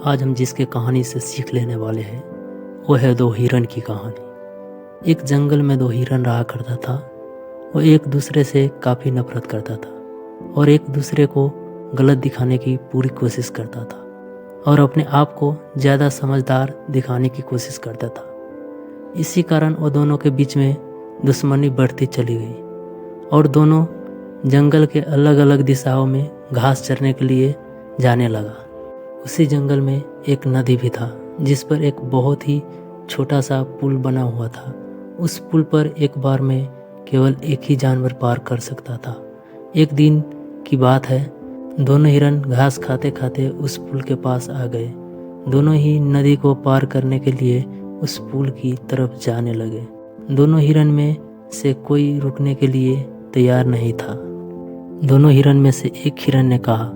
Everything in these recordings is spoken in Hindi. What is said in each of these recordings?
आज हम जिसके कहानी से सीख लेने वाले हैं वो है दो हिरन की कहानी। एक जंगल में दो हिरन रहा करता था। वो एक दूसरे से काफ़ी नफरत करता था और एक दूसरे को गलत दिखाने की पूरी कोशिश करता था और अपने आप को ज़्यादा समझदार दिखाने की कोशिश करता था। इसी कारण वो दोनों के बीच में दुश्मनी बढ़ती चली गई और दोनों जंगल के अलग अलग दिशाओं में घास चरने के लिए जाने लगा। उसी जंगल में एक नदी भी था जिस पर एक बहुत ही छोटा सा पुल बना हुआ था। उस पुल पर एक बार में केवल एक ही जानवर पार कर सकता था। एक दिन की बात है, दोनों हिरन घास खाते खाते उस पुल के पास आ गए। दोनों ही नदी को पार करने के लिए उस पुल की तरफ जाने लगे। दोनों हिरन में से कोई रुकने के लिए तैयार नहीं था। दोनों हिरन में से एक हिरन ने कहा,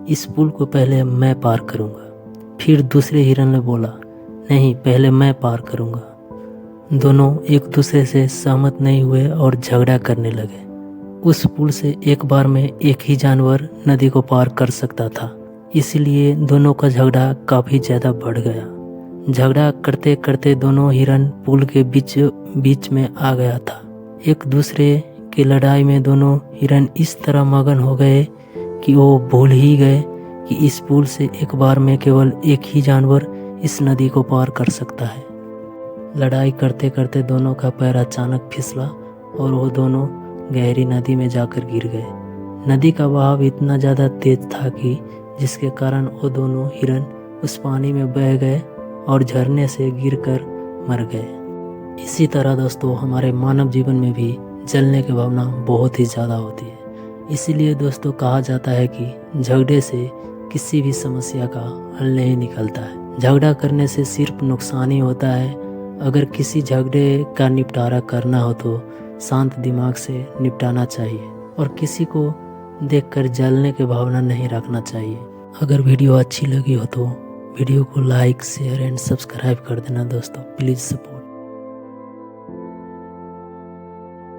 इस पुल को पहले मैं पार करूंगा। फिर दूसरे हिरन ने बोला, नहीं, पहले मैं पार करूंगा। दोनों एक दूसरे से सहमत नहीं हुए और झगड़ा करने लगे। उस पुल से एक बार में एक ही जानवर नदी को पार कर सकता था, इसलिए दोनों का झगड़ा काफ़ी ज़्यादा बढ़ गया। झगड़ा करते करते दोनों हिरन पुल के बीच में आ गया था। एक दूसरे की लड़ाई में दोनों हिरन इस तरह मगन हो गए कि वो भूल ही गए कि इस पुल से एक बार में केवल एक ही जानवर इस नदी को पार कर सकता है। लड़ाई करते करते दोनों का पैर अचानक फिसला और वो दोनों गहरी नदी में जाकर गिर गए। नदी का बहाव इतना ज़्यादा तेज था कि जिसके कारण वो दोनों हिरन उस पानी में बह गए और झरने से गिरकर मर गए। इसी तरह दोस्तों, हमारे मानव जीवन में भी जलने की भावना बहुत ही ज़्यादा होती है। इसीलिए दोस्तों कहा जाता है कि झगड़े से किसी भी समस्या का हल नहीं निकलता है। झगड़ा करने से सिर्फ नुकसान ही होता है। अगर किसी झगड़े का निपटारा करना हो तो शांत दिमाग से निपटाना चाहिए और किसी को देखकर जलने की भावना नहीं रखना चाहिए। अगर वीडियो अच्छी लगी हो तो वीडियो को लाइक, शेयर एंड सब्सक्राइब कर देना दोस्तों। Please support.